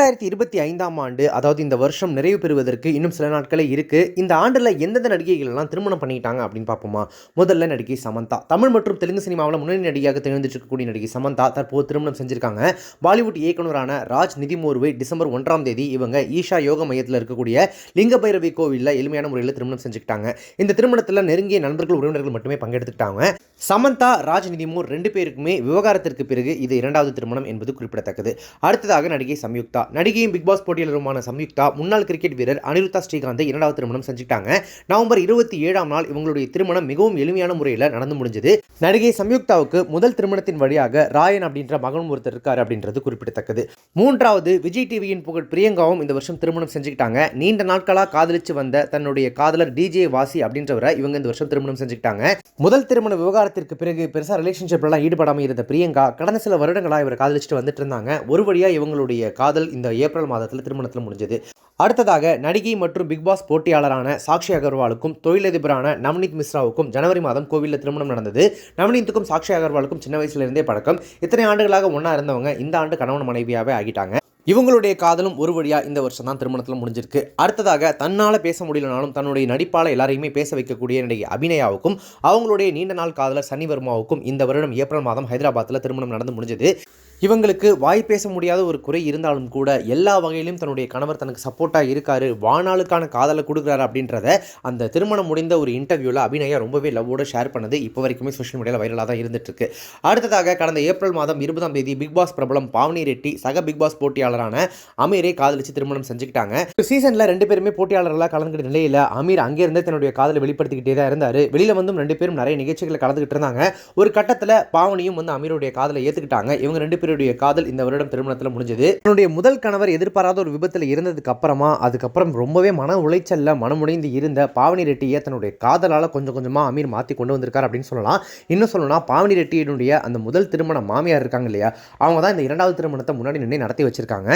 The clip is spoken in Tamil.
2025ஆம் ஆண்டு, அதாவது இந்த வருஷம் நிறைவு பெறுவதற்கு இன்னும் சில நாட்களே இருக்கு. இந்த ஆண்டுல எந்தெந்த நடிகைகள் எல்லாம் திருமணம் பண்ணிக்கிட்டாங்க அப்படின்னு பார்ப்போமா? முதல்ல நடிகை சமந்தா. தமிழ் மற்றும் தெலுங்கு சினிமாவில் முன்னணி நடிகையாக திகழ்ந்துட்டு இருக்கக்கூடிய நடிகை சமந்தா தற்போது திருமணம் செஞ்சிருக்காங்க. பாலிவுட் இயக்குனரான ராஜ் நிதிமோர்வை டிசம்பர் 1ஆம் தேதி இவங்க ஈஷா யோக மையத்தில் இருக்கக்கூடிய லிங்க பைரவி கோவிலில் எளிமையான முறையில் திருமணம் செஞ்சுக்கிட்டாங்க. இந்த திருமணத்தில் நெருங்கிய நண்பர்கள் உறவினர்கள் மட்டுமே பங்கெடுத்துக்கிட்டாங்க. சமந்தா, ராஜ் நிதிமோர் 2 பேருக்குமே விவகாரத்திற்கு பிறகு இது 2வது திருமணம் என்பது குறிப்பிடத்தக்கது. அடுத்ததாக நடிகை சம்யுக்தா. நடிகையும் பிக் பாஸ் போட்டியாளருமான சம்யுக்தா முன்னாள் கிரிக்கெட் வீரர் அனிருத்தா ஸ்ரீகாந்தை 2வது திருமணம் செஞ்சுட்டாங்க. நவம்பர் 27ஆம் நாள் இவங்களுடைய திருமணம் மிகவும் எளிமையான முறையில் நடந்து முடிஞ்சது. நடிகை சம்யுக்தாவுக்கு முதல் திருமணத்தின் வழியாக ராயன் அப்படின்ற மகன் ஒருத்தர் இருக்காரு அப்படின்றது குறிப்பிடத்தக்கது. 3வது விஜய் டிவியின் புகழ் பிரியங்காவும் இந்த வருஷம் திருமணம் செஞ்சுக்கிட்டாங்க. நீண்ட நாட்களாக காதலிச்சு வந்த தன்னுடைய காதலர் டிஜே வாசி அப்படின்றவரை இவங்க இந்த வருஷம் திருமணம் செஞ்சுக்கிட்டாங்க. முதல் திருமண விவகாரத்திற்கு பிறகு பெருசா ரிலேஷன்ஷிப்லாம் ஈடுபடாமல் இருந்த பிரியங்கா கடந்த சில வருடங்களாக இவரை காதலிச்சுட்டு வந்துட்டு இருந்தாங்க. ஒரு வழியா இவங்களுடைய காதல் இந்த ஏப்ரல் மாதத்தில் திருமணத்தில் முடிஞ்சது. அடுத்ததாக நடிகை மற்றும் பிக் பாஸ் போட்டியாளரான சாக்ஷி அகர்வாலுக்கும் தொழிலதிபரான நவநீத் மிஸ்ராவுக்கும் ஜனவரி மாதம் கோவிலில் திருமணம் நடந்தது. நவநீத்துக்கும் சாக்ஷி அகர்வாலுக்கும் சின்ன வயசுலேருந்தே பழக்கம். இத்தனை ஆண்டுகளாக ஒன்றா இருந்தவங்க இந்த ஆண்டு கணவன் மனைவியாகவே ஆகிட்டாங்க. இவங்களுடைய காதலும் ஒரு வழியா இந்த வருஷம் தான் திருமணத்தில் முடிஞ்சிருக்கு. அடுத்ததாக தன்னால் பேச முடியலனாலும் தன்னுடைய நடிப்பால் எல்லாரையுமே பேச வைக்கக்கூடிய நடிகை அபிநயாவுக்கும் அவங்களுடைய நீண்ட நாள் காதலர் சன்னி வர்மாவுக்கும் இந்த வருடம் ஏப்ரல் மாதம் ஹைதராபாத்தில் திருமணம் நடந்து முடிஞ்சது. இவங்களுக்கு வாய் பேச முடியாத ஒரு குறை இருந்தாலும் கூட எல்லா வகையிலும் தன்னுடைய கணவர் தனக்கு சப்போர்ட்டாக இருக்காரு, வாழ்நாளுக்கான காதலை கொடுக்குறாரு அப்படின்றத அந்த திருமணம் முடிந்த ஒரு இன்டர்வியூவில் அபிநயா ரொம்பவே லவ்வோடு ஷேர் பண்ணது இப்போ வரைக்குமே சோஷியல் மீடியாவில் வைரலாக தான் இருந்துட்டு இருக்கு. அடுத்ததாக கடந்த ஏப்ரல் மாதம் 20ஆம் தேதி பிக் பாஸ் பிரபலம் பாவனி ரெட்டி சக பிக் பாஸ் போட்டியாளரான அமீரை காதலிச்சு திருமணம் செஞ்சுக்கிட்டாங்க. சீசனில் 2 பேருமே போட்டியாளர்களாக கலந்துக்கிட்ட நிலையில் அமீர் அங்கேருந்தே தன்னுடைய காதலை வெளிப்படுத்திக்கிட்டே தான் இருந்தார். வெளியில் வந்தும் 2 பேரும் நிறைய நிகழ்ச்சிகளை கலந்துக்கிட்டு இருந்தாங்க. ஒரு கட்டத்தில் பாவனியும் வந்து அமீருடைய காதலை ஏற்றுக்கிட்டாங்க. இவங்க 2 பேருடைய காதல் இந்த வருடம் திருமணத்தில் முடிஞ்சது. தன்னுடைய முதல் கணவர் எதிர்பாராத ஒரு விபத்தில் இருந்ததுக்கு அதுக்கப்புறம் ரொம்பவே மன உளைச்சல்ல மனமுடைந்து இருந்த பாவனி ரெட்டியை தன்னுடைய காதலால் கொஞ்சம் கொஞ்சமாக அமீர் மாற்றி கொண்டு வந்திருக்கார் அப்படின்னு சொல்லலாம். இன்னும் சொல்லணும்னா பாவனி ரெட்டியினுடைய அந்த முதல் திருமண மாமியார் இருக்காங்க இல்லையா, அவங்க தான் இந்த 2வது திருமணத்தை முன்னாடி நின்று நடத்தி வச்சிருக்காங்க.